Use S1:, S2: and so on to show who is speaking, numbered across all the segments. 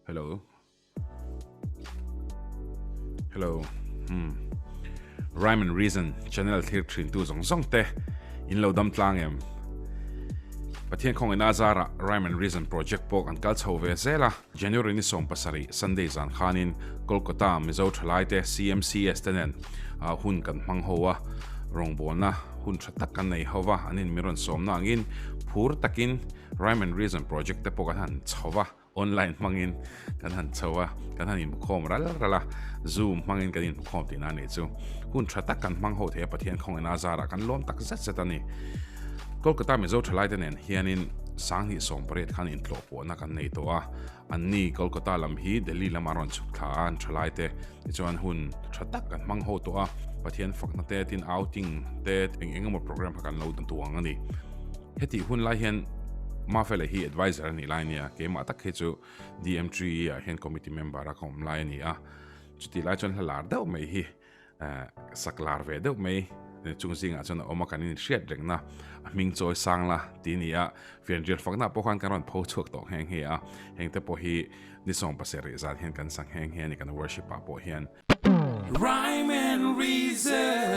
S1: Hello. Hello. Rhyme and Reason channel thir thin tu zong zong te in lo dam tlang em pathian khong in azara Rhyme and Reason project pok an kal chho ve zela January ni som pasari Sunday zan khanin Kolkata mizo thlai te CMCS tenen hun kan mang howa rong bolna hun thatak kan nei howa anin miron som na angin phur takin Rhyme and Reason project te pok han chowa online mangin kan han chowa kan han in khom rala Zoom mangin kan in khom tin ani chu hun thatak kan mang ho the pathian khong in azara kan lom tak zat zatani Kolkata mizo thlai tenen hianin sang hi som paret khan in tlo po na kan nei to a anni Kolkata lam hi Delhi lam aron chuk tha an thlai te chuan hun thatak kan mang ho to a pathian fakna te tin outing te engemo program kan lo dan tuang ani heti hun lai hian mafele hi advisor ni line ya ke ma tak he chu DM3 a hen committee member a kom line ni a chuti lai chon halar deuh mai hi saklar ve deuh mai chung sing a chon oma kanin hriat rengna ming choi sangla ti ni a fianrial fakna pokhan karon pho chuk to heng he a heng te po hi ni song paseri zat hen kan sang heng he ni kan worship pa po hian Rhyme and Reason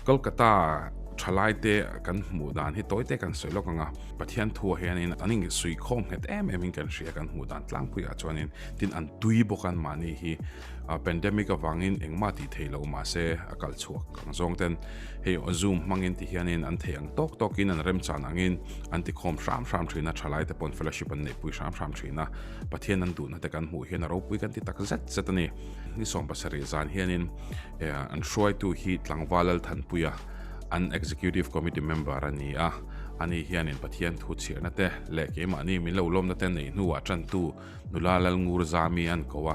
S1: Kolkata thalai te kan hmu dan hi toite kan soilok anga pathian thu hian in aning sui khom het em kan ria kan hmu dan tlang pui a chuanin tin an tui bokan mani hi pandemic awangin engma ti theilo ma se akal chuak kang zong ten he Zoom mangin ti hianin an theang tok tokin an rem chan angin anti khom sham thina thalai te pon fellowship an nei pui sham thina pathian an du na te kan hmu hian ro pui kan ti tak zatani ni som pasari zan hianin an shoi tu hi tlangwalal than puya an executive committee member ani a ani hianin pathian thu chirna te leke ma ni mi lo lom na te nei nuwa tran tu nulalal ngur zami an kowa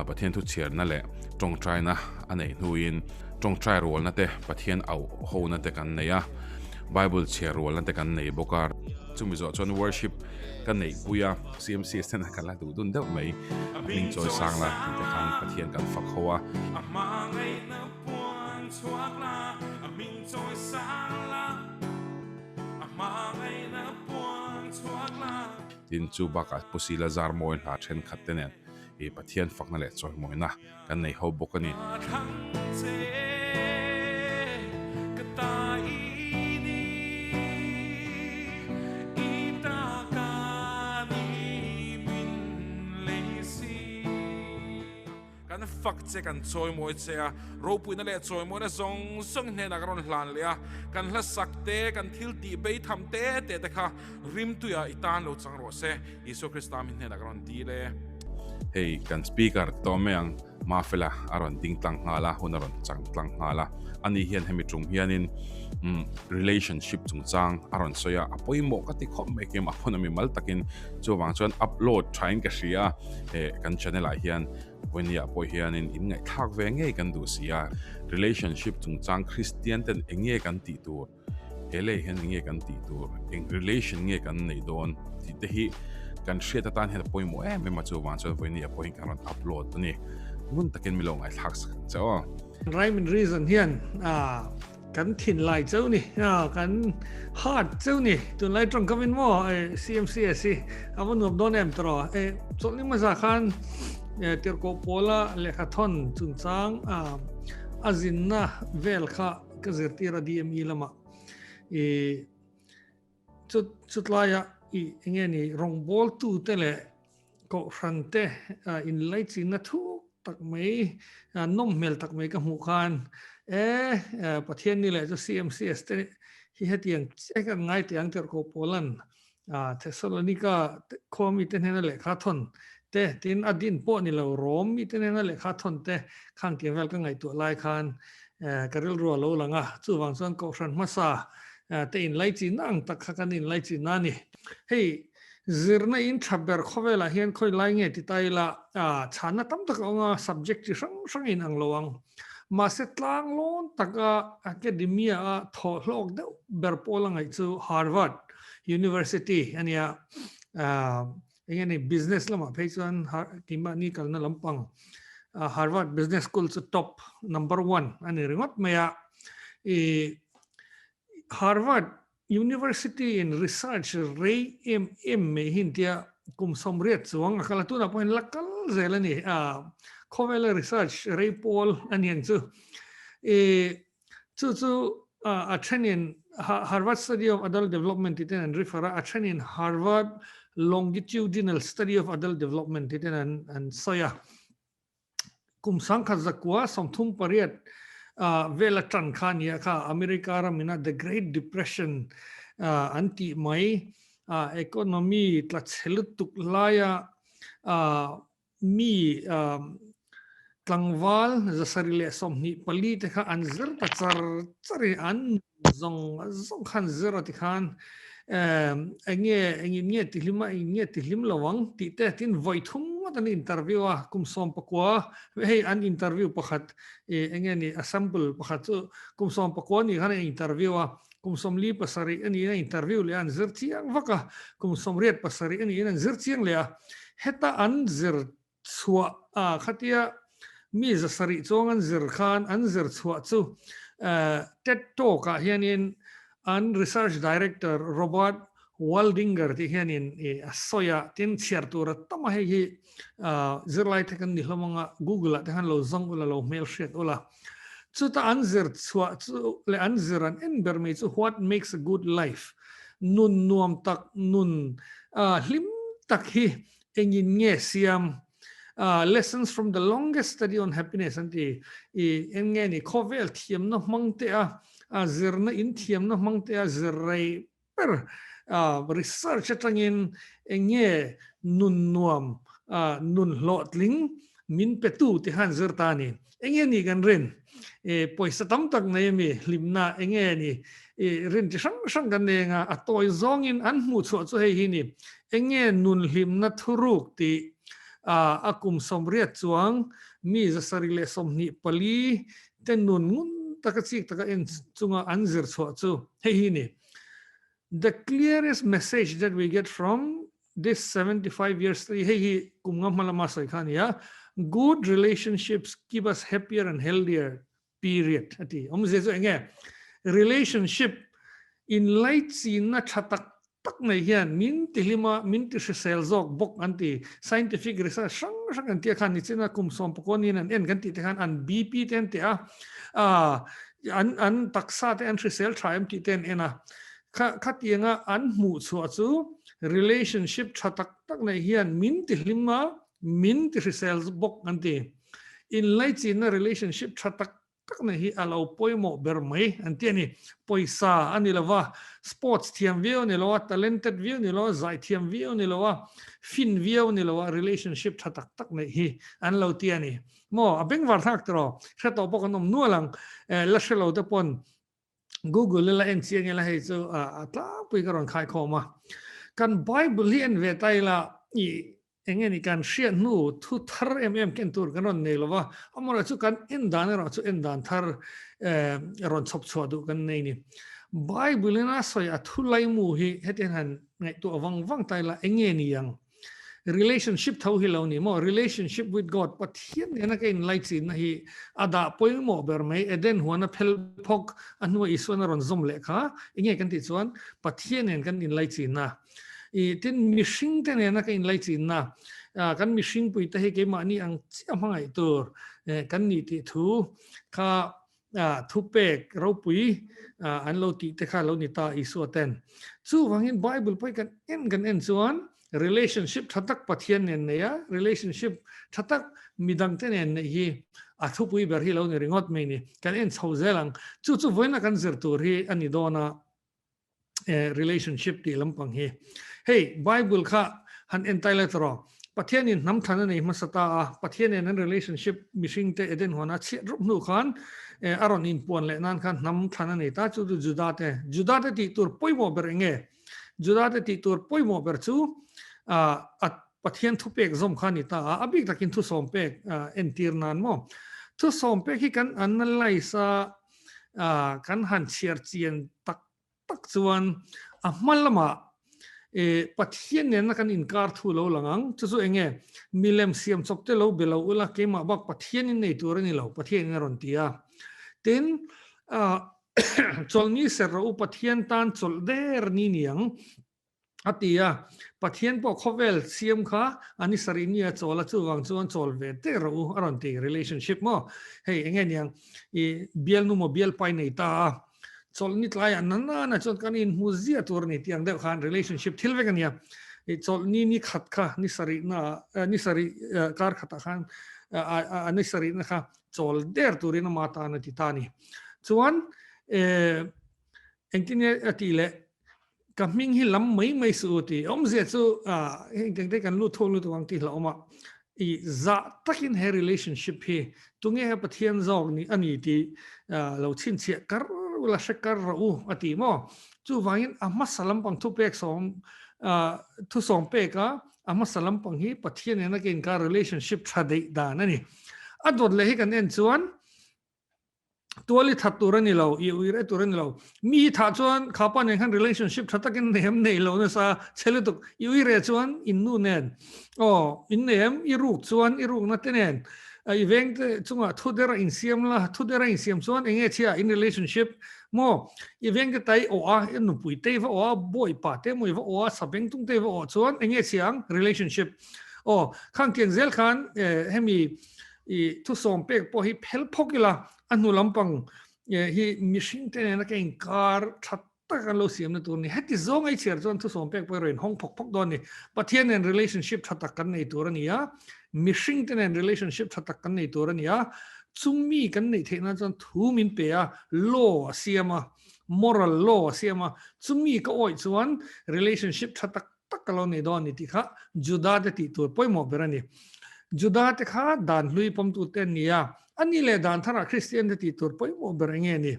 S1: pathian thu chirna le tong traina anei nuin tong trai rol na te pathian au ho na te kan neya bible chair rol na te kan nei bokar chumi zo chon worship kan nei puya CMC sten kan la du dun deuh mai ming choi sangla te kan pathian kan fak howa tin chu baka pusila zar moi la then khat tenen e pathian fakna le choi moi na kan nei ho bokani kan fak che kan choi moi che a ro pui na le choi moi na zong song ne na ron hlan le a kan hla sak te kan thil ti be tham te te kha rim tu ya itan lo chang ro se Isu Krista min ne na ron ti le hey kan speaker to meang mafela aron ding tlang hala hunaron chang tlang hala ani hian hemi chung hianin relationship chung chang aron soya apoi mo ka ti khom me ke ma phona mi mal takin chuwang chuan upload thain ka ria kan channel a hian when ya po hianin in ngai thak ve nge kan du sia relationship chung chang Christian ten enge kan ti tur ele hian nge kan ti tur eng relation nge kan nei don ti te hi kan sheta tan he poi mo me ma chu wan chu when ya po hin kan upload ni mun takin mi long ai thak sak chaw
S2: Rhyme and Reason hian kan thin lai chau ni kan hard chau ni tun lai trong kamin mo CMCS avon of don em tro so ni ma za khan tir ko pola lekhathon chung chang azinna vel kha ka zirtira DME lama chutlaya ingeni rongbol tu tele ko frante in light in na thu tak mai nom mel tak mai ka mu khan pathian ni le CMCS te hi hetiang cheka ngai tiang ter ko polan Thessalonica khomi te hena le khathon te tin adin po ni lo rom mi te hena le khathon te khang ti vel ka ngai tu lai khan karil ro lo langa chuwang chuan ko fran masa te in lai chi nang tak khakan in lai chi nani hey zirna in thaber khowela hian khoi lai nge ti taila chana tam tak anga subject chi sang in anglowang ma se tlang lon taka academia tho hlok de ber polangai chu Harvard University ania engeni business lama pheichuan timba ni kalna lampang Harvard Business School chu top number 1 ani ringot maya Harvard university in research ray me hintia kum somriat chuang akala tu na point lakal zelani Covell research ray paul anian chu a training Harvard study of adult development iten and refer a training Harvard longitudinal study of adult development iten and soya kum sangkha zakwa somthum pariat vela tan khania kha America ramina the Great Depression anti mai economy tla chelutuk laya mi tlangwal zasarile somni pali te kha anzar ta chari an zong khan zero ti khan nge tilim lawang ti te tin voithum an interview kum som pakwa hey an interview pakhat enge ni assemble pakhat kum som pakwa ni khan interview kum som li pasari ani na interview le an zir chiang waka kum som riat pasari ani na zir chiang le heta an zir chua khatia mi zasari chong an zir khan an zir chua chu TED Talk hianin an research director Robert Waldinger ti hianin soya tin chiar tur tama hi zirlai takan ni hlomanga Google ta han lo zong ula lo mail shit ula chu ta an zir chua chu le an ziran en berme chu what makes a good life nun nuam tak nun hlim tak hi engin nge siam lessons from the longest study on happiness anti enge ni Covell thiam no mangte zirna in thiam no mangte zirrai per research atangin enge nun nuam nun lotling min petu ti han zirtani enge ni gan ren poisa tam tak na yemi limna enge ni ren ti sang gan nga atoi zongin an mu chu chu hei hi ni enge nun limna thuruk ti akum somriat chuang mi zasarile somni pali ten nun ngun takachik taka en chunga anzir chho chu hei ni the clearest message that we get from this 75 years hei kumngam malama sai khan ya good relationships keep us happier and healthier period ati omje chu enge relationship in light sin na thatak tak nei hian min tilima min ti sel zok bok anti scientific research sang an ti khan ni china kum som pokoni an en kan ti te khan an bp ten te an taksa te an sel triam ti ten ena khatianga an mu chu chu relationship thatak tak nei hian min tilima min ti sel bok anti in light in a relationship thatak tak na hi alo poimo bermai antiani poisa anilawa sports thiam view ni lawa talented view ni lawa zai thiam view ni lawa fin view ni lawa relationship thatak tak na hi an lo tiani mo abeng war thak tro khato pokonom nualang la shelo te pon Google la en chiang la hei chu atla pui karon khai khoma kan bible hi en ve tai la i engeni kan shia nu thu thar ken tur kanon nei lova amora chu kan endan ro chu endan thar ron chop chhu kan nei ni bible na soya thu lai mu hi heten han ngai tu awang wang tai la engeni yang relationship thau hi lo ni mo relationship with god pathian ena kain light sin na hi ada poimo ber mai eden huana phel phok anwa isona ron zom le kha inge kan ti chuan pathian en kan in light sin na tin mishing ten ena kain light sin na kan mishing pui ta he ke ma ni ang chiamhangai tur kan ni ti thu kha thu pek ro pui an lo ti te kha lo ni ta isu ten chu wangin bible poi kan en chuan relationship thatak pathian nen ya relationship thatak midang ten en hi thu pui ber hi lo ni ringot me ni kan en chho zelang chu voina kan zir tur hi ani dona relationship ti lampang hi hey bible kha han entaila tro pathian in nam thana nei masata pathian in relationship mishing te eden hona chi rup nu khan aron in pon le nan khan nam thana nei ta chu juda te ti tur poimo ber nge juda te ti tur poimo ber chu at pathian thu pek zom khan ni ta abik takin thu som pek entir nan mo thu som pek hi kan analyze kan han chiar chien tak chuan malama pathian nen kan inkar thu lo langang chu enge milem siam chopte lo belo ula kema bak pathian in nei tur ni lo pathian ron tia tin จอลนี้เสร็จอุปเทียนตันจอลเดอร์นี่ยังอติยาปะเทียนปอกเขาเวลเสียมค่ะอันนี้สรินีจอลจู่วังจวนจอลเวเตอร์อรันตี relationship มั้งเฮ้ยเงี้ยยังอีเบียลนุ่มเบียลไปในตาจอลนี่ทลายนั่นน่ะจนกันอินมูเซียตัวนี้ที่ยังเด็กขัน relationship ทิลเวกันเนี่ยจอลนี่ขัดค่ะนี่สริน่ะนี่สริการขัดขันอันนี้สรินะคะจอลเดอร์ตัวนี้น่ะมาตานะที่ตานี่ส่วนเอ็งที่เนี่ยอติเล่กับมิ่งหิลำไม่สู้ที่เสียสู้เอ็งจังได้กันรู้ทงรู้ตัววังที่เรามาอีจะตักินให้ relationship เฮตรงนี้ให้ประเทศจอกนี่อันนี้ที่เราชินเสียกันเวลาเช็คกันเราอติมั้งจู่วังอินมาสลัมปังทุกเปกสองทุกสองเปกมาสลัมปังฮีประเทศเนี่ยนักเรียนการ relationship ชัดได้ด่านั่นนี่ดเลยให้กันเอ็นส่วนตัวลิทัดตัวนี่เราอีวิเรตัวนี่เรามีทัดส่วนข้าพเจ้าใน relationship ทัดกันเนมในเราเนี่ยซะเชลตุกอีวิเรส่วนอินนู่นเนี่ยอินเนมอีรูกส่วนอีรูกนั่นเนี่ยอีเวงต์จังหวะทุเดระอินเซียมละทุเดระอินเซียมส่วนเองเชียอิน relationship มั่วอีเวงต์ไตอินนุ่มปุยเตฟบ่อยป่าเตมวยสับเบงตุงเตฟส่วนเองเชียง relationship ข้างเคียงเซลขันให้มีทุกสองเปกพอให้เพลพกิละอันนู้ลำปังฮีมิชิงเตนนักเองการชัดตะกันเราเสียมในตัวนี้ให้ที่ซองไอเชียร์จนทุกสองเปกไปเรียนห้องพกดอนนี่ประเทศใน relationship ชัดตะกันในตัวนี้มิชิงเตน relationship ชัดตะกันในตัวนี้จุ่มมีกันในเทนั้นจนทูมินเปีย law เสียมา moral law เสียมาจุ่มมีก็อ่อยส่วน relationship ชัดตะกันเราในดอนนี่ที่ค่ะจุดาเดติตัวป่วยหมอเบรนี่จุดาเตค่ะด่านลุยปั๊มตุเตนนี่อันนี้เลยด่านท่าคริสเตียนเดติตัวป่วยหมอเบรนี่นี่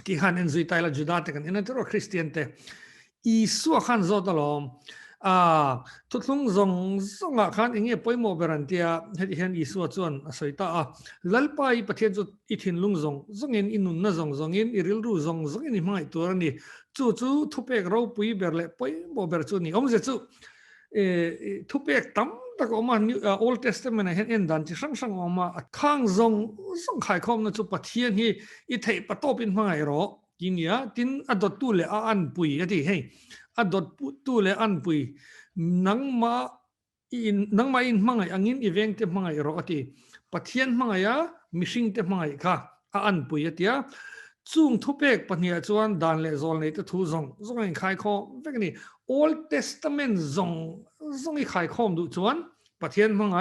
S2: ที่ขันเอ็นซุยไตละจุดาเตกันเอ็นนั่นตัวคริสเตียนเตอีสัวขันโซตลอมทุกทุงซงขันเองป่วยหมอเบรันเตียให้ที่เห็นอีสัวจวนสุยตาลัลไปประเทศจุดอีทินลุงซงเงินอินุนน่ะซงเงินอิริลรูซงเงินนี่ไม่ตัวนี้จู่ทุเปกเราป่วยเบรเล่ป่วยหมอเบรจุนี่เจ้าทุเปกตั้มแต่ก็มาOld Testament เห็นดันที่ช่างออกมาข้างซงขายข้อมนะจุประเทศที่อีเทปโตเป็นไม่หรอกกินเนี่ยทินอดตุเลอันปุยที่ให้อดตุเลอันปุยนังมาอินมังไงอังอินอีเวนต์เต็มมังไงหรอกที่ประเทศมังไงมิชิงเต็มมังไงค่ะอันปุยที่จุงทุเปกปนิยจวนดันเลซอลเนี่ยทุซงเองขายข้อเวกนี่ Old Testament ซงอีขายข้อมดูจวนประเทศมังไง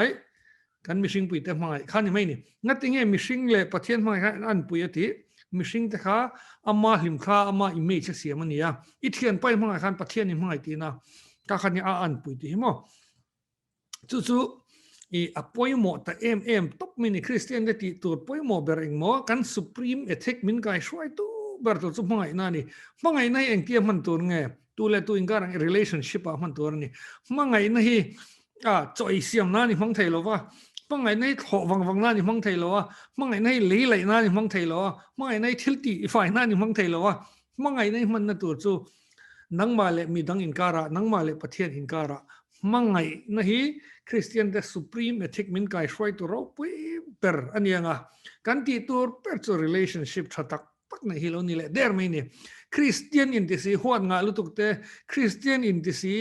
S2: กันมิชิงปุยเต็มมังไงข้านี่ไม่นี่งั้นที่งี้มิชิงเลยประเทศมังไงอันปุยที่มิชิงแต่ข้าอามาหิมข้าอามาอิมเมจเสียมันเนี่ยอีเทียนไปมังไงขันประเทศนี่มังไงที่นะก็ขันนี่อันปุยที่มั้งจู่อีอพอยหมดแต่ตบมินิคริสเตียนได้ตีตัวพอยหมดเบรงหมอกันสุพรีมเอทิกมินกายช่วยตัวเบรตัวสุมังไงนั่นนี่มังไงนั่นเองเกี่ยมันตัวไงตัวเล่ตัวอิงการัง relationship มันตัวนี่มังไงนั่นจอยเสียมนั่นนี่มังไทยหรอวะมังไงนั่นถอวังนั่นนี่มังไทยหรอวะมังไงนั่นเลี้ยไหลนั่นนี่มังไทยหรอวะมังไงนั่นทิลตีฝ่ายนั่นนี่มังไทยหรอวะมังไงนั่นมันนั่นตัวจู่นังมาเลมีดังอินการะนังมาเลประเทศอินการะมังไงนั่นฮีคริสเตียนเดสุพรีมเอทิกมินกายช่วยตัวเราปุยเปอร์อันนี้ไงกันที่ตัวเปอร์ตัว relationship ชัดตักปักในฮิโลนี่แหละเดอร์ไม่เนี่ยคริสเตียนอินทิสีหัวงาลุตุกเตคริสเตียนอินทิสี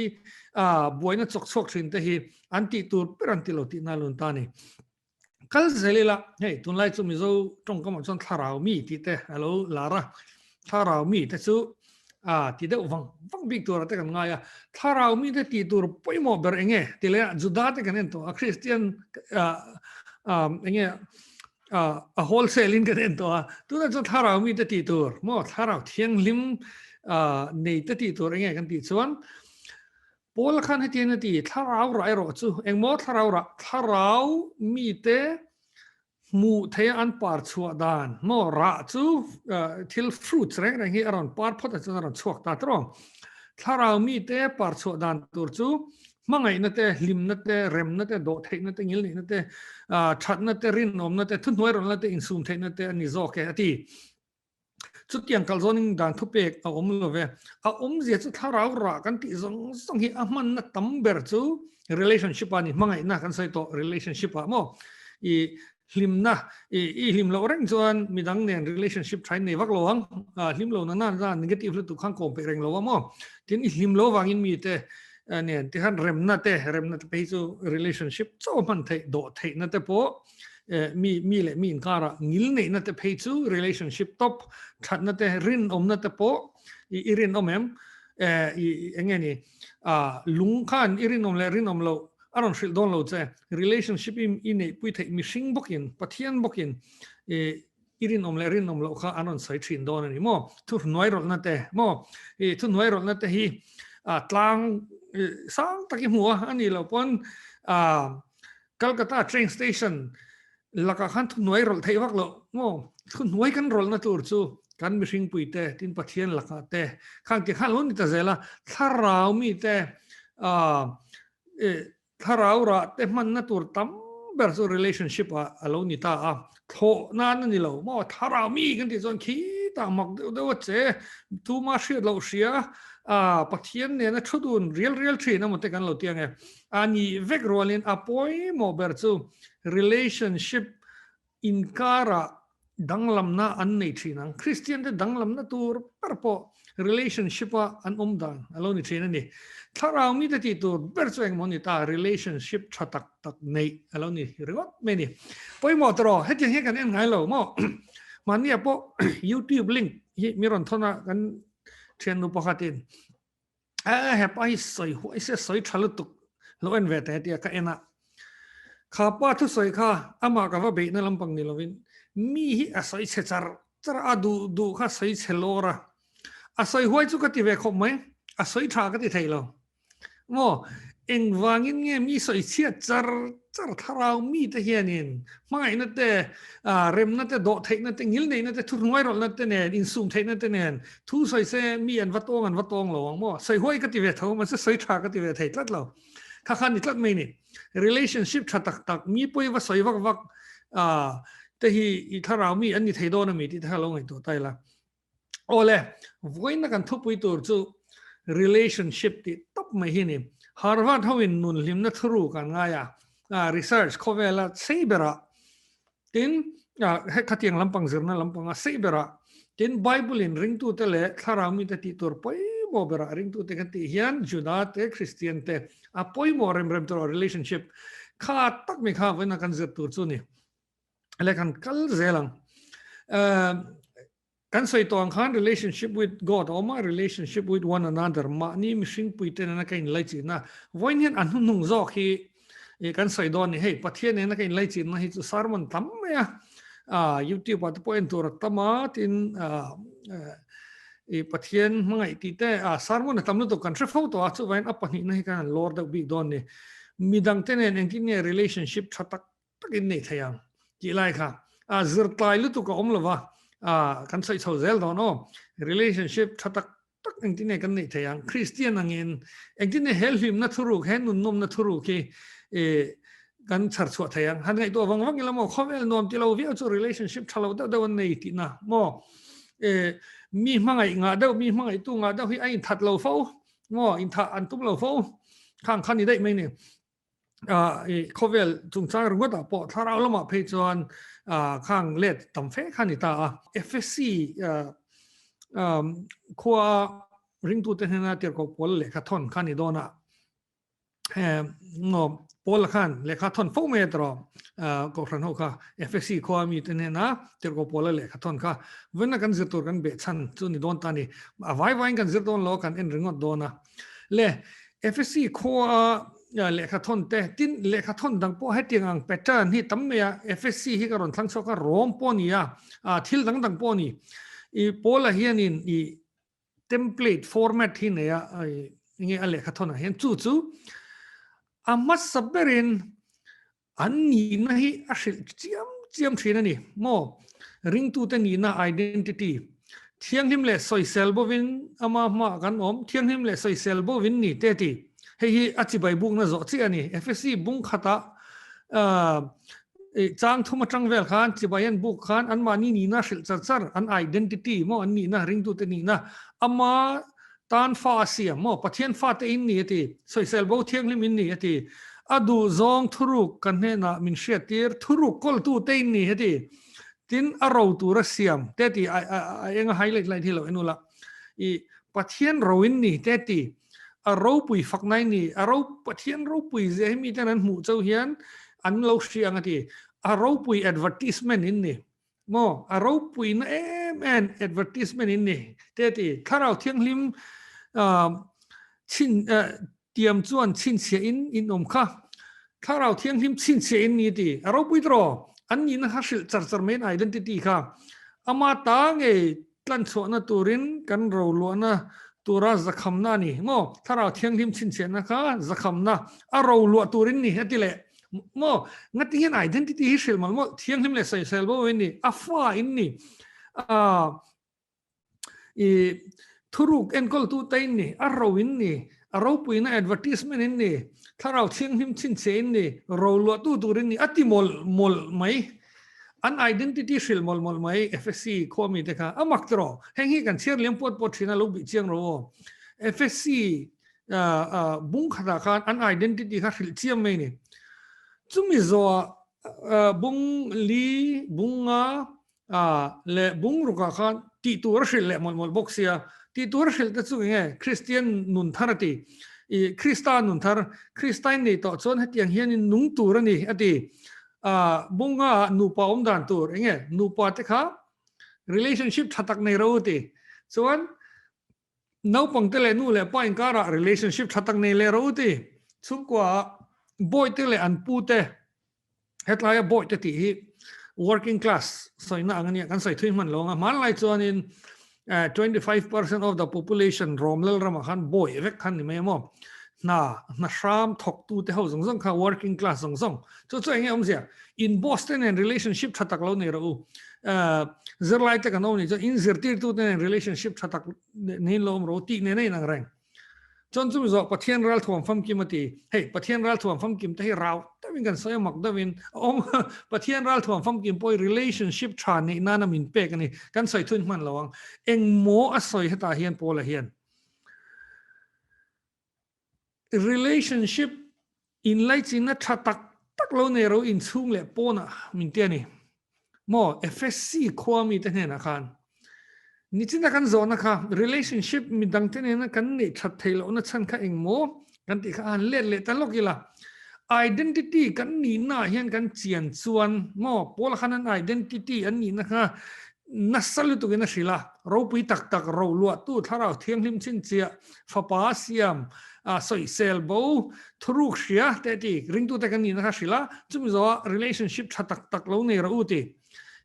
S2: บวยนัดชกสินเตฮีอันที่ตัวเปอร์อันที่เราตินาลุนตานี่คัลเซลีละเฮ้ยตุนไลซูมิโซจงก็มันชนทาราวมีติเตฮัลโหลลาระทาราวมีแต่ซูที่เด็กฟังบิ๊กตัวเราแต่กันง่ายถ้าเรามีแต่ที่ตัวไปหมดเบอร์เองที่เลี้ยจุดาแต่กันเองตัวคริสเตียนเองโฮลเซลินกันเองตัวนั้นจะถ้าเรามีแต่ที่ตัวมั่วถ้าเราเที่ยงลิมในแต่ที่ตัวเองกันที่ส่วนพอละคันให้เที่ยงที่ถ้าเราไรรอจูเองมั่วถ้าเรามีแต่มูเทียนปาร์ชัวดานมอระจูทิลฟรุตส์เร่งๆฮีอรอนปาร์พอดจะนรอนชัวตาตรองถ้าเรามีเตปาร์ชัวดานตัวจูมังไงนั่นเตลิมนั่นเตเรมนั่นเตโดเทนั่นเตงิลนั่นเตชัดนั่นเตรินนมนั่นเตทุนหวยรอนนั่นเตอินซูมเทนั่นเตอันนี้โอเคที่จุดยังกัลโซนิงดานทุเปกเอาอมโลเวเอาอมเสียจุดถ้าเรารักกันที่ส่งฮีอามันนั่นตั้มเบอร์จู relationship อันนี้มังไงน่ากันใส่ตัว relationship อ่ะมั้งอี hlim na hlim lo reng chuan midang nen relationship thain nei vak lowang hlim lo na na negative lu tu khang kom pe reng lo mo tin hlim lo wangin mi te nen ti han rem na te pe chu relationship so man thei do thei na te po mi le mi kara ngil nei na te pe chu relationship top that na te rin om na te po irin om em engeni lung khan irin om le rin om lo aron shil don lo che relationship in e pui thei mi sing bokin pathian bokin irin om le rin om lo kha anon sai thin don ani mo thu noi rol na te mo thu noi rol na te hi tlang sang taki hua ani lo pon Calcutta train station laka khan thu noi rol thei wak lo mo thu noi kan rol na tur chu kan mi sing pui te tin pathian laka te khang ti khan lo ni ta zela tharau mi te tharau ra te man na tur tam ber so relationship alo ni ta tho na ni lo mo tharau mi kan ti zon khi ta mak de che tu ma shi lo sia pathian ne na thudun real tree na mo te kan lo tiang e ani vek rolin apoi mo ber chu relationship in kara danglam na an nei thinang Christian te danglam na tur perpo relationship an dan alo ni thina ni tharau mi te ti tur ber chueng monita relationship thatak tak nei alo ni riwat me ni poi mo tro he he kan en ngai lo mo mania po YouTube link hi miron thona kan thian nu pakhatin he pai soi hoi se soi thalutuk lo en ve te ti ka ena kha pa thu soi kha ama ka va be na lampang ni lovin mi hi asoi che char du kha soi chelora asoi huai chu ka ti ve khom mai asoi tha ka ti thailo mo eng wangin nge mi soi chia char tharau mi te hianin mai na te rem na te do thei na te ngil nei na te thu ngoi rol na te ne in sum thei na te nen thu soi se mi an watong lo mo soi huai ka ti ve tho ma se soi tha ka ti ve thei tlat lo kha khan ni tlat mai ni relationship thatak tak mi poi wa soi wak te hi tharau mi an ni thei do na mi ti tha lo ngai to tai la ole voin na kan thu pui tur chu relationship ti top mai hi ni Harvard hawin nun lim na thuru kan nga ya research khovela seibera tin he khatiang lampang zirna lampanga seibera tin bible in ring tu te le tharau mi te ti tur poi mo bera ring tu te kan ti hian juda te christian te a poi mo rem to relationship kha tak mi kha wena kan zir tur chu ni le kan kal zelang kan soi tong khan relationship with God or my relationship with one another ma ni mi sing pui te na kain lai chi na voin hian an nung zo khi kan soi don ni hey pathian ne na kain lai chi na hi chu sarmon tam ya YouTube at point tur tama tin pathian mangai ti te sarmon tam lu to kan photo chu vain apani na hi kan lord the big don ni midang te ne kin ne relationship thatak takin nei thayang ki lai kha zir tai lu tu ka om lova kan soi chho zel do no relationship thatak tak engtine kan nei thayang Christian angin engtine help him na thuru hen nun nom na thuru ki kan char chho thayang han ngai to wang ila mo khovel nom ti lo vi chu relationship thalo da nei ti na mo mi mangai nga da mi mangai tu nga da hi ai that lo fo mo in tha an tum lo fo khang khan ni dai mai ni khovel chung chang ru da po tharau lama phe chuanข้างเล็ดต่ำเฟ้ขันิตาFSC ขวาริงตูเตนนาเตียร์ก็พอลเลขาทอนขันิโดนะงอพอลขันเลขาทอนฟูเมตรก็ครันเขาค่ะ FSC ขวามีเตนนาเตียร์ก็พอลเลขาทอนค่ะเว้นกันจิตตัวกันเบชันจุนี่โดนตานี่ไว้กันจิตโดนล้อกันเอ็นริงอดโดนะเล่ FSC ขวาเลขาทอนเตตินเลขาทอนดังพอให้เตียงอังแพทเทิร์นที่ตั้มเมีย FSC ที่กระโดดทั้งสองก็ร้อมปอนี่ทิลดังปอนี่อีโพลาเฮียนินอีเทมเพลตฟอร์แมตที่เนี่ยงี้เลขาทอนเห็นจู่อามัสซับเบรินอันนี้นะฮีอาศิลเจียมทีนั่นนี่โมริงตูเตนี่นะ identity เที่ยงหิมเลสอยเซลโบวินอามากันเที่ยงหิมเลสอยเซลโบวินนี่เตติเฮ้ยอาชีพใบบุกน่าจะที่อันนี้ FSC บุกขัดจางทุ่มจังเวลขันจีบยันบุกขันอันมานี่น่าสิลจัดอัน identity มั่อันนี้นะริงตุเตนี่นะอามาตานฟ้าเสียมั่ปัทยันฟ้าเตอินนี่ที่สอยเซลโบเที่ยงลิมินนี่ที่ adu zong thuruk kan he na min shia tir thuruk kol tu te ni heti tin aro tu ra siam te ti eng highlight lai thi lo enula I pathian roin ni te ti aro pui fak nai ni aro pathian ro pui je mi tan an mu chau hian an lo siang ati aro pui advertisement in ni mo aro pui na en advertisement in ni te ti kharau thiang lim chin tiam chuan chin sia in om kha kharau thiang lim chin sia in ni ti aro pui tro an ni na hasil char main identity kha ama ta nge tlan chho na turin kan ro lo na tura zakham na ni mo kharau thiang lim chin sia na kha zakham na a ro lo turin ni atile mo ngati hian identity hi shil mal mo thiang lim le sai sel bo ni afa in ni thuruk enkol tu tain ni aro in ni aro puina advertisement in ni tharau thiang him chin che in ni ro lo tu turin ni ati mol mai an identity shil mol mai FSC khomi te kha amak tro heng hi kan chiar lem pot thina lo bi chiang ro FSC bung khada khan an identity kha shil chiam mai ni chumi zo bung li bunga le bung ruka khan ti tur shil le mol boxia ti tur shil te chu nge Christian nun tharati I Christian nun thar Christian ni to chon hetiang hian in nung tur ani ati bunga nupa dan tur nge nupa te kha relationship thatak nei ro ti chuan no pang te le nu le pa in kara relationship thatak nei le ro ti chukwa boy te le an pu te hetlaya boy te ti working class soina angania kan sai thui man longa man lai chuan in 25% of the population romlel rama khan boy vek khan ni me mo na sham thok tu te ho zong zong kha working class zong zong chu enge omsia in Boston and relationship thatak lo nei ro zerlai te kan oni in zertir tu te relationship thatak nei lom ro ti nei nang rang chon chu zo pathian ral thom fam kim ati hey pathian ral thom fam kim te hi raw ta min kan soy mak da win om pathian ral thom fam kim poi relationship tha ni na na min pe kan ni kan soi thun man lawang eng mo a soi heta hian pola hian relationship in light in na tha tak lo ne ro in chung le pona min te ni mo FSC khwami te ne na khan ni china kan zo na kha relationship mi dang te ne na kan ni that thailo na chan kha eng mo kan ti kha an le tan lokila identity kan ni na hian kan chian chuan mo pol khan an identity an ni na kha na salu tu na shila ro pui tak ro lo tu tharau thiang lim chin chia fa pa siam soi sel bo thuruk shia te ti ring tu te kan ni na kha shila chumi zo relationship tha tak lo nei ro ti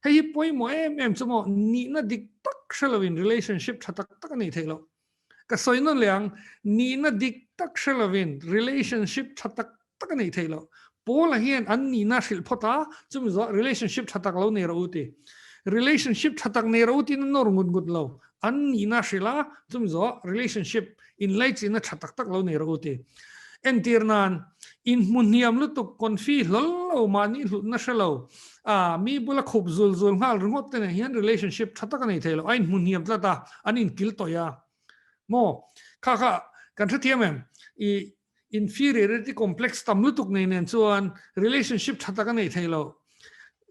S2: hei poi mo em chumo ni na dik tak shalawin relationship tha tak nei thelo ka soino leang ni na dik tak shalawin relationship tha tak nei thelo pola hian an ni na shil phota chumi zo relationship tha tak lo nei ro ti relationship tha tak nei ro ti no ngut lo an ni na shila chumi zo relationship in light in na tha tak lo nei ro ti entirnan in muniam lu tu konfi lo mani na shalo mi bula khub zul ngal ringot te hian relationship thata ka nei thelo ain muniam tlata anin kil toya mo kha kan thathiam em I inferiority complex tam lu tuk nei nen chuan relationship thata ka nei thelo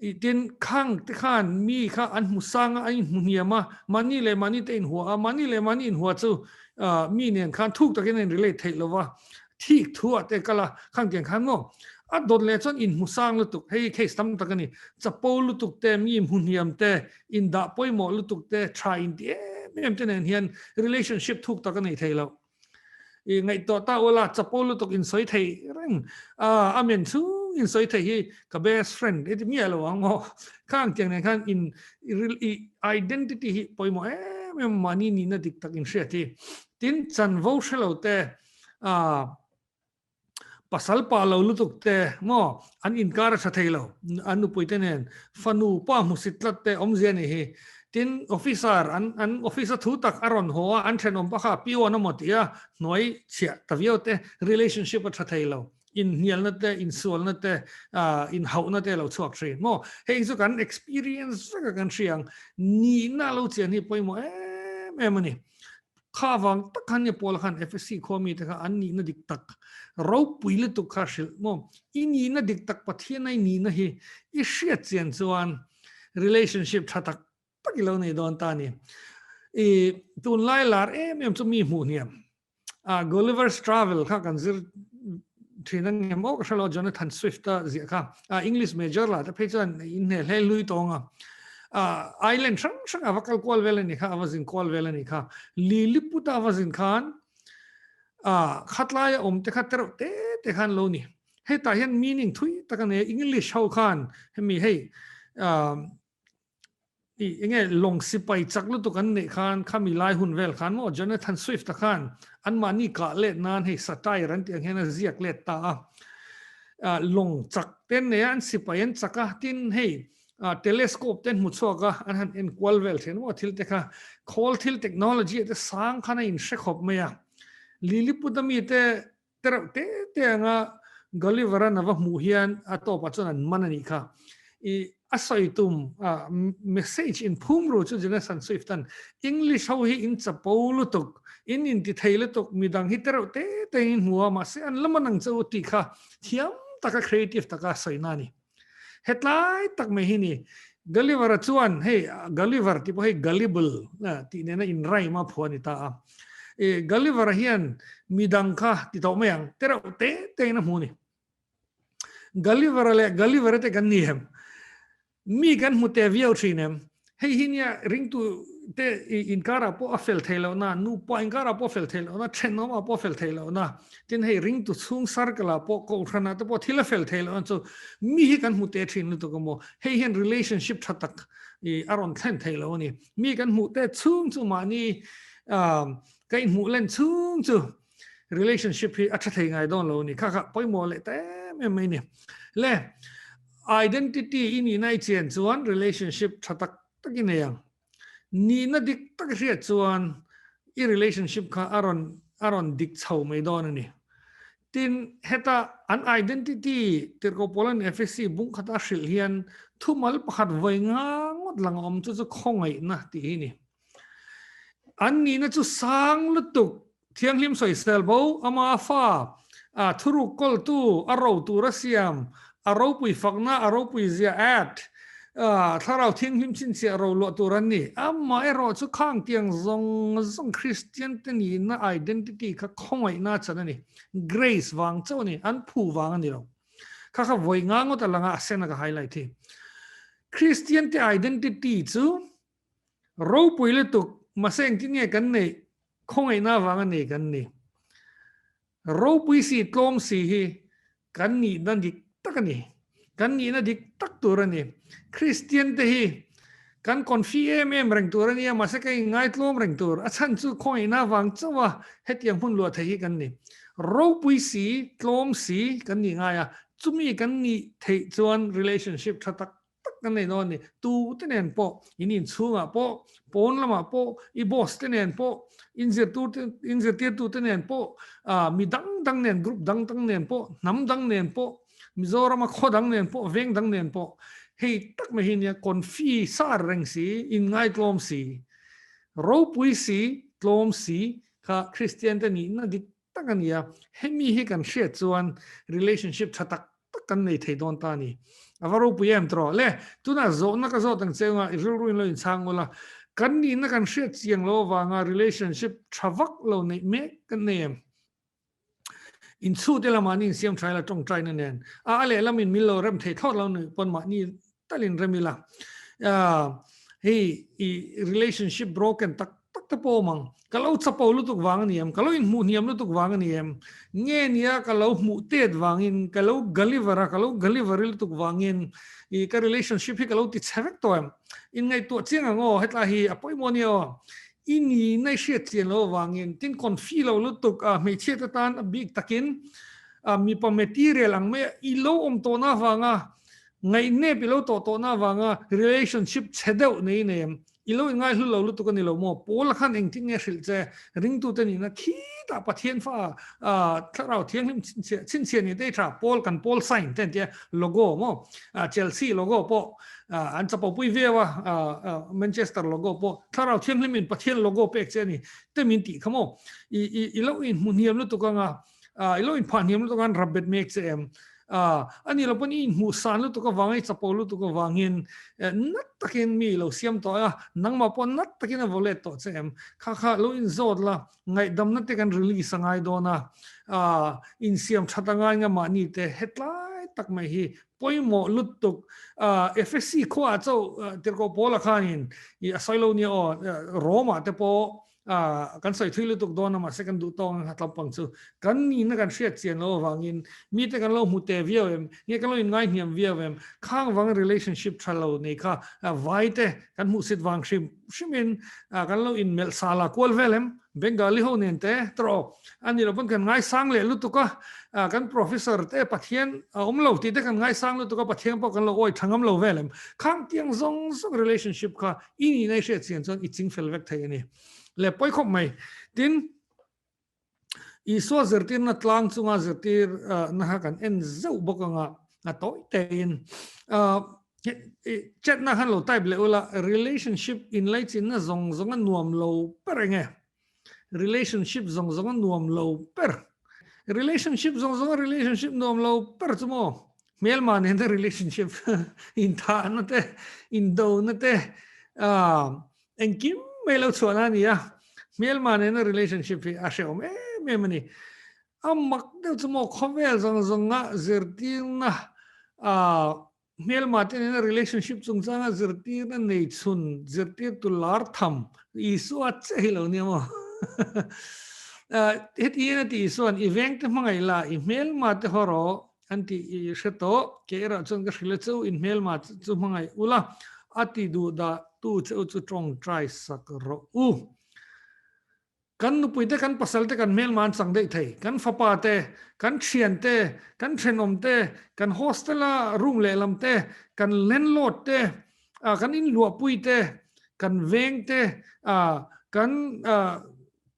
S2: I tin khang te khan mi kha an musanga ain muniama mani le mani te in huwa mani le mani in huwa chu mi nen khan thuk ta ken relate thelo wa thik thua te kala khang ken khan no a dot le chon in musang lu tuk hei case tam ta kani chapo lu tuk te mi huniam te in da poimo lu tuk te try in the em te nen hian relationship thuk ta kani thailo I ngai to ta ola chapo lu tuk in soi thei reng amen chu in soi thei hi ka best friend it mi alo ngo khang tiang nen khan in identity hi poimo em mani ni na dik tak in share ti tin chan vo shelo te pasal pa lo lutuk te mo an inkar sa thailo anu puitenen fanu pa musitlat te omzia ni hi tin officer an officer thu tak aron ho an thenom pa kha piwa na motia noi chia tavio te relationship tha thailo in nial na te in sol na te in hau na te lo chuak thrin mo hei zu kan experience ka kan siang ni na lo chen hi poimo em ani ข้าวางตักขันเนี่ยพอละขัน FSC ข้อมีแต่ค่ะอันนี้น่ะดิกตักเราปุยเลยตุกข้าศิลมอมอินี่น่ะดิกตักประเทศไหนนี่นะเฮอิเชียเจียนส่วน relationship ทักตักอีเราในดอนตานี่ตุนไล่ลาร์มันจะมีหูเนี่ยGulliver's Travel ค่ะกันซิที่นั่นเนี่ยมอกชะลอจอนาธานสวิฟต์เสียค่ะEnglish major ล่ะแต่เพื่อนอินเนี่ยให้ลุยตรงisland ช่างอวกาศควอลเวลนี่ค่ะอวสินควอลเวลนี่ค่ะลิลิปุตอวสินขันขัดลายแต่ขัดเตขันโลนี่ให้ตาเห็น meaning ทุยแต่กันเนี่ย English เขาขันให้มีให้ยังไงลงสิไปจักลุตุกันเนี่ยขันข้ามีลายหุ่นเวลขันว่าจอนาธานสวิฟต์ขันอันมานี่กะเล็ดนานให้สไตล์รันเตียงให้น่าเรียกเล็ดตาลงจักเต้นเนี่ยอันสิไปยันจักตินให้เทเลสโคปเต้นมุดสวกอันนั้นเอ็นควอลเวลเห็นว่าทิลเตค่ะ call ทิลเทคโนโลยีแต่สร้างขนาดอินเช็คขบไม่อะลิลิปุตมีเตงะกอลิเวอร์นว่ามูฮิอันอัตโตปัจจุบันมันนี่ค่ะอาศัยตุมmessage in พุ่มรู้จุดนั้นสันสวิฟตัน English เขาให้อินจะปูลุตุกอินที่ไทยลุตุกมีดังฮิตเตอินหัวมาเสียนแล้วมันนั่งจะอุติค่ะเทียมตะกะ creative ตะกะสวยนานี่เหตุไรตักไม่หินี่กลิเวอร์ชวนให้กลิเวอร์ที่พวกให้ gullible นะที่เนี่ยนะอินไรมาพวนิตากลิเวอร์เฮียนมีดังค่ะที่ตัวไม่ยังเตนะหูนี่กลิเวอร์เตกันนี่เห็มมีกันมุเตวิเอาทีเนี่ยให้หินเนี่ยริงตัวเตอินการ์พอเฟลเทลนะนูปอินการ์พอเฟลเทลนะเชนน้องพอเฟลเทลนะที่ให้ริงตัวซุงซาร์กลาพอโคตรนะแต่พอที่ละเฟลเทลนะsoมีกันมุเตทีนตัวก็โมให้เห็น relationship ทักอารมณ์เทนเทลนี่มีกันมุเตซุงมานี่ก็อินมุเล่นซุงrelationship ที่อัจฉริยะดอนเรานี่ค่ะไปโมเลยแต่ไม่เนี่ยเล่ identity อินี่ในเชียนส่วน relationship ทักกินเองนี่น่ะดิกตักเสียส่วนrelationship ค่ะอารอนดิกเช่าไม่ดอนนี่ทินเหตุอัน identity ที่เราพูดใน FSC บุ้งขัดสิลเฮียนทุกมัลพัดไว้งางดหลังจะคงไงนะที่นี่อันนี้น่ะจะสร้างลุตุกเที่ยงลิมสวยเซลโบอามาฟ้าทุรุกลตูอาราวตูรัสยามอาราวปุยฟักนาอาราวปุยเซียแอดถ้าเราเที่ยงลิมชินเสียเราลวตัวรันนี่มาเราจะข้างเตียงซงคริสเตียนตัวนี้นะ identity ก็คงไว้น่าจะนี่ grace วางเจ้านี่อันผู้วางนี่เราข้าไว้งางแต่ละงาเส้นก็ไฮไลท์ที่คริสเตียนที่ identity จูเราปุยเลยตุกมาเส้นที่เนี่ยกันนี่คงไว้น่าวางนี่กันนี่เราปุยสีตลมสีกันนี่นั่นดิตักนี่กันนี่นั่นดิตักตัวนี่คริสเตียนที่กันคอนฟิเอเมมแรงตัวนี่มาสักง่ายตลมแรงตัวอาจารย์จู่คงไว้น่าวางจ้าว่าเหตุยังพุ่นลัวที่กันนี่เราปุยสีตลมสีกันนี่ง่ายจุมีกันนี่ที่จวน relationship ทักกันนี่นอนนี่ตูเตนเนปออินินซูงปอปอนละมาปออีบอสเตนเนปออินเซตูเตนเนปอมีดังเนนกรุ๊ปดังเนนปอน้ำดังเนนปอมิโซรามาขอดังเนนปอเวงดังเนนปอให้ตักไม่เห็นเนี่ยคนฟีซาเร่งสีอินง่ายตลอมสีเราปุยสีตลอมสีค่ะคริสเตียนตัวนี้น่าดิตักกันเนี่ยให้มีให้กันเชื่อจวน relationship ตักกันในไทยดอนตานี่ว่าเราปุยตรอเล่ตัวน่ะโจนักโจตั้งเจ้ารู้เลยช่างว่ากันนี่นักกันเชื่อเสียงเราว่าง relationship ชวักเราในเมกันเนี่ยอินสู้เดลามานี่เสียงใจละจงใจนั่นเองอะไรละมินมิลเราเริ่มเททอดเราเนี่ยปนมานี่ตัลินเรมิละเฮ้ย relationship broken ตักตะโปมังkalau sapau lu tuk wangan niam kalau in mu niam lu tuk wangan niam nge nia kalau mu tet wangin kalau galiver lu tuk wangin I ka relationship hi kalau ti chevek to em in ngai to chiang ngo hetla hi apoi monio ini nai she chien lo wangin tin kon fi lo lu tuk me che ta tan big takin mi pa material ang me I lo om to na wanga ngai ne pi lo to na wanga relationship chedeu nei nem ilo ngai hlu lo lu tu kan ilo mo pol khan eng ting nge hril che ring tu te ni na khi ta pathian fa tharau thiang lim chin chen ni te tha pol kan pol sign ten te logo mo Chelsea logo po an cha po pui ve wa Manchester logo po tharau thiang lim in pathian logo pek che ni te min ti khamo ilo in muniam lu tu ka nga ilo in phaniam lu tu kan rabbet mek che em ani lo pon in mu san lu tu ka wangai chapo lu tu ka wangin nat takin mi lo siam to nang ma pon nat takin a volet to chem kha lo in zot la ngai dam na te kan release ngai do na in siam thatanga nga ma ni te hetlai tak mai hi poimo lutuk FSC kho a chau ter ko pola khanin I asailo ni o Roma te po kan sai thui lutuk do na ma second du tong hatlam pang chu kan ni na kan hriat chian lo wangin mi te kan lo mu te viau em nge kan lo in ngai hniam viau em khang wang relationship thalo nei kha vai te kan mu sit wang shimin kan lo in mel sala kol velem bengali ho nen te tro ani lo pon kan ngai sang le lutuka kan professor te pathian omlo ti te kan ngai sang lutuka pathian po kan lo oi thangam lo velem khang tiang zong relationship kha ini nei hriat chian chon I ching fel vek thai ani le poi khop mai tin I so zertir na tlang chunga zertir na ha kan en zau bokanga na toi tein chat na han lo type le ula relationship in light in na zong zong nuam lo perenge relationship zong zong nuam lo per relationship zong zong relationship nuam lo per chumo mel man in the relationship in tha na te in do na te en kim melo chuana ni mel man in a relationship a sheom me mani amak de chumo khovel zong zong nga zertin na mel matin in a relationship chung changa zertir na nei chun zertir tu lar tham isu a chehilo ni mo het ina ti son event mangai la email ma te horo anti sheto ke ra chung ga khile chu email ma chu mangai ula ati du da tu chu trong try sakro kan nu puite kan pasal te kan mail man sang dei thei kan fapa te kan thian te kan thenom te kan hostela room le lam te kan landlord te kan in lua puite kan veng te kan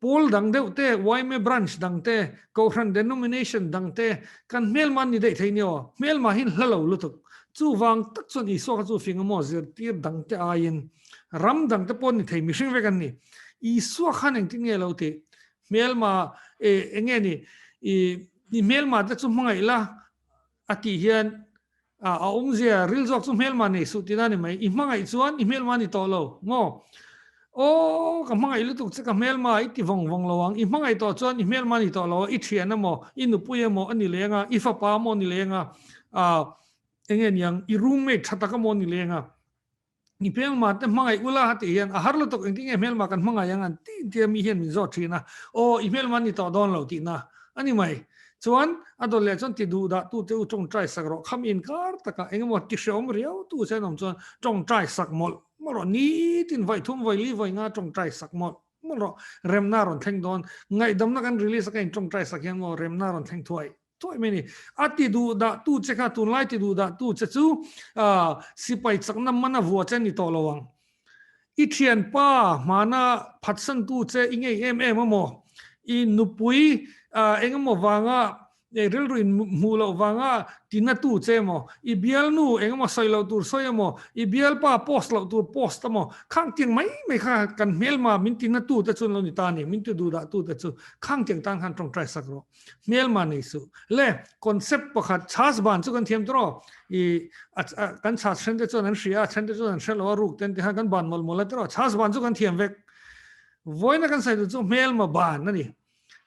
S2: pol dang deu te YM branch dang te Koran denomination dang te kan mail man ni dei thei ni o mail ma hin halo lutuk chu wang tak chon I so ka chu finga mo zir tir dang te ain ram dang te pon ni thei mi hring ve kan ni I so khan eng tinge lo te mail ma enge ni mail ma te chu mangai la ati hian zia real jok chu mail ma nei su tina ni mai I mangai chuan I mail ma ni to lo ngo ka mangai lu tu ka mail ma I ti vong lowang I mangai to chuan I mail ma ni to lo I thian na mo I nu puye mo ani lenga I fa pa mo ni lenga enge niang I roommate thata ka mo ni lenga I pel ma te mangai ula hati hian a harlo tok eng email ma kan mangai yang an ti mi hian min zo thina email ma ni to don lo ti na ani mai chuan adole chon ti du da tu te u chong try sak ro kham in kar taka eng mo ti shom riau tu se nom chon chong try sak mol moro ni tin vai thum vai li vai nga chong try sak mol moro rem na ron theng don ngai dam na kan release ka in chong try sak hian mo rem na ron theng thuai toi meni ati du da tu cheka tu lai ti du da tu che chu sipai chakna mana vo chen ni to lowang I thian pa mana phatsan tu che inge mo I nupui engmo wanga ril ruin mulo wanga tina tu che mo I bial nu engmo soilo tur soyamo I bial pa post lo tur post mo khang tiang mai kha kan mel ma min tina tu te chun lo ni ta ni min tu du da tu te chu khang tiang tang han trong try sakro mel ma nei su le concept pakhat chas ban chu kan thiam tro I kan chas chen te chon an ria chen te chon an shelo ruk ten te ha kan ban mol mol tro chas ban chu kan thiam vek voina kan sai chu mel ma ban na ni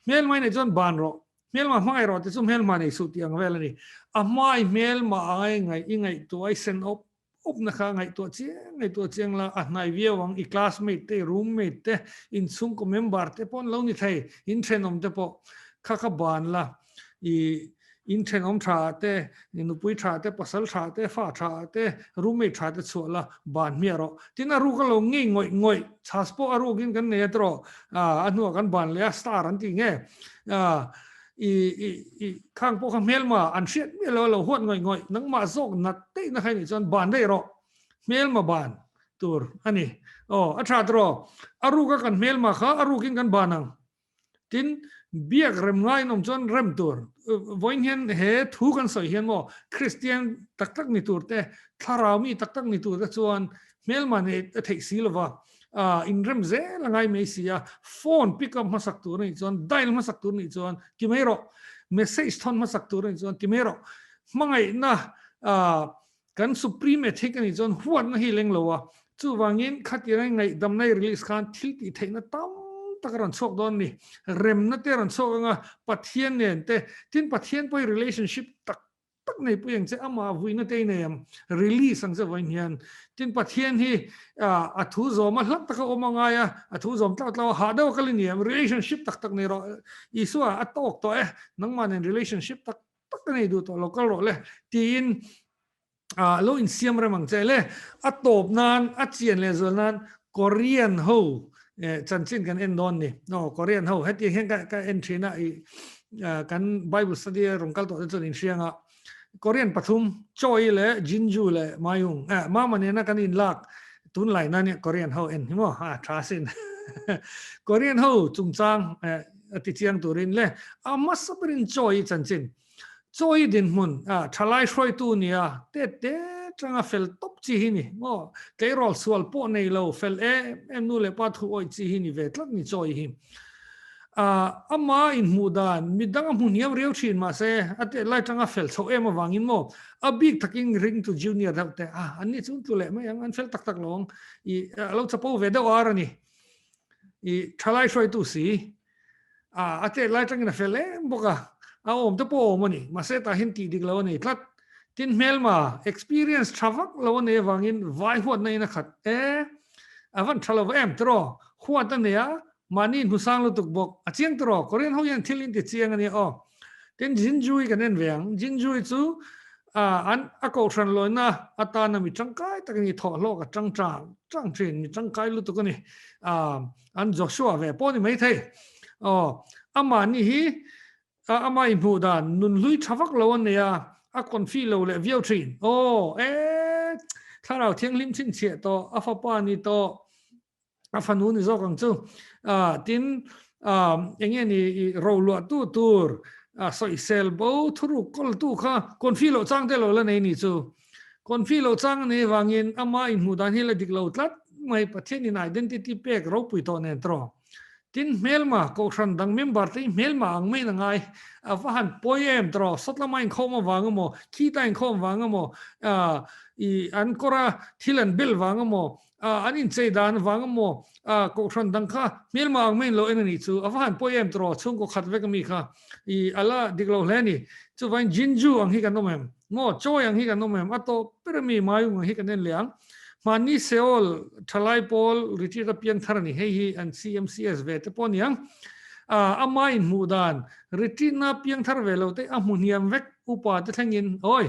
S2: mel mai nei chon ban ro mel ma mangai ro te chu mel ma nei su tiang vel ani amai mel ma ngai to I send up na kha ngai to chiang la a nai viawang I classmate te roommate te in chung ko member te pon lo ni thai in thenom te po kha ban la I in thenom tha te in pui tha te pasal tha te fa tha te roommate tha te chola ban mi ro tina ru ka lo ngi ngoi chaspo aru gin kan ne tro anu kan ban le star an ti nge I khang po khang mel ma an hriat mi lo huat ngoi nang ma zok nat te na khai ni chon ban dei ro mel ma ban tur ani atha dro aru ka kan mel ma kha aru kin kan banang tin biak rem ngai nom chon rem tur voin hian he thu kan soi hian mo Christian tak tak ni tur te tharami tak tak ni tur te chuan mel man e thei silova in rem ze langai me sia phone pick up masak tur ni chuan dial masak tur ni chuan kimero message thon masak tur ni chuan kimero mangai na kan supreme ethic ni chuan huat na hi leng lowa chu wangin khatirang ngai dam nai release khan thil ti theina tam takaran chok don ni rem na te ran chok nga pathian nen te tin pathian poi relationship tak tak nei pu yang che ama vuina te nem release ang che vain hian tin pathian hi a thu zom a hlak taka omanga ya a thu zom tlaw tlaw ha do kaliniam relationship tak tak nei ro isua a tok to nangman en relationship tak tak nei du to local ro le tin lo in siam remang che le a top nan a chien le zol nan Korean ho chan chin kan en don ni no Korean ho heti hen ka entry na kan Bible study rongkal to chon in sianga Korean pathum choi le jinju le mayung ma mane na kan in lak tun lai na ne Korean ho en mo trasin Korean ho chungchang ti chiang turin le amasabrin choi chan chin choi din mun thalai shroi tu nia te changa fel top chi hi ni mo keirol sual po nei lo fel em nu le pa thu oi chi hi ni ve tlak ni choi hi ama in mudan midang mun yam reu thin ma se ate lai changa fel so em awangin mo a big taking ring to junior te ani chung tu le ma yang an fel tak tak long I lo chapo ve da war ani I thalai shroi tu si ate lai changa fel boka om te po mo ni ma se ta hin ti dik lo ni tlat tin melma experience travak lo ne wangin vai huat nei na khat avan thalo em tro huat ne ya mani husang lo tuk bok achiang tro Korean ho yan thilin ti chiang ani tin jinjui kanen weng jinjui chu an ako tran lo na atana mi changkai takni tho lo ka chang trin mi changkai lu tuk ni an Joshua ve po ni mai thei ama ni hi ama impu dan nun lui thavak lo ne ya a konfi lo le viau trin tharau thiang lim chin che to afa pa ni to afanu ni zo kang chu tin enge ni ro lo tu tur soi sel bo thuru kol tu kha konfi lo chang te lo la nei ni chu konfi lo chang ni wangin ama impu dan hi la dik lo tlat mai pathian in identity pek ro pui to ne tro tin melma ko khan dang member te melma ang mai na ngai avan poem tro sotlama in khoma wangamo kita in khom wangamo I an kora thilan bil wangamo anin chei dan wangamo ko khan dang kha melma ang mai lo enani chu avan poem tro chung ko khat vek mi kha I ala diglo leni chu vain jinju ang hi kan no mem mo choi ang hi kan no mem ato permi mayung ang hi kan nen liang mani seol thalai pol retreat pian tharani hi an CMCS ve te pon yang ama in mudan retreat na piang thar ve lo te amuniam vek upa te thangin oi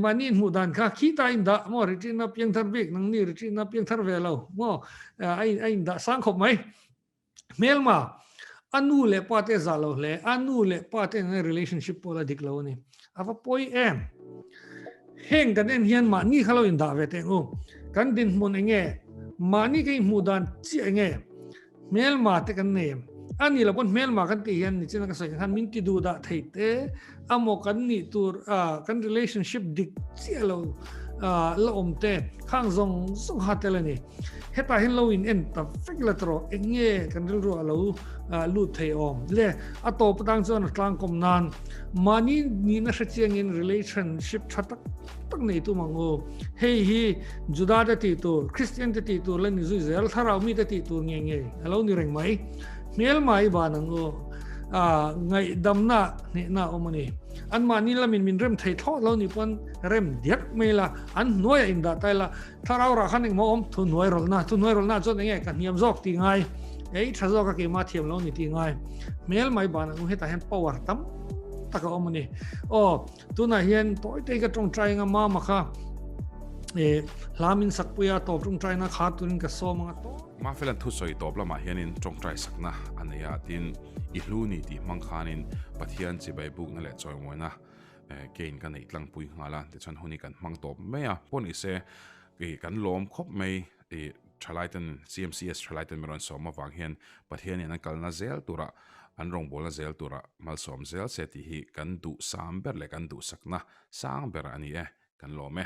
S2: mani in mudan kha khita in da mo retreat na piang thar vek nang ni retreat na piang thar ve lo mo ai da sang khop mai melma anu le pa te zalo le anu le pa te relationship pola diklo ni ava poi em heng kan en hian ma ni khalo in da ve te kan din mun enge ma ni ke mudan chi enge mel ma te kan ne ani la pon mel ma kan ti hian ni china ka sai kan min ti du da theite amo kan ni tur kan relationship dik chi lo la om te khang zong ha te le ni heta hin lo in en ta fek la tro enge kan ru lo lu thei om le ato patang chon tlang kom nan mani ni na sa chiang in relationship thatak tak nei tu mango hei hi juda da ti tu Christian da ti tu le ni zu zel tharau mi da ti tu nge alo ni reng mai mel mai ba nango ngai dam na ni na omani an mani la min rem thei tho lo ni pon rem diak mela an noi in da tai la tharau ra khan mo om thu noi rol na chon nge kan niam jok ti ngai ei thazo ka ke ma thiam lo ni ti ngai mel mai ba nango heta hen power tam taka omani tuna hian toy te ka tong trai nga ma kha lamin sakpuya to tong trai na kha turin ka so ma to
S1: ma felan thu soi top la ma hianin tong trai sakna anaya tin I hlu ni ti mang khanin pathian chi bai buk na le choi moina kein kan ei tlang pui ngala te chan huni kan mang top meya poni se กันลมครบไม่ทลายตัน CMCS ทลายตันมีรอนสอมมาฟังเห็นประเทศนี้นั่นกันน่าเซลตัวระอันรองบอลน่าเซลตัวระมาสอมเซลเสร็จที่กันดูสามเบอร์เลยกันดูสักนะสามเบอร์อันนี้กันลม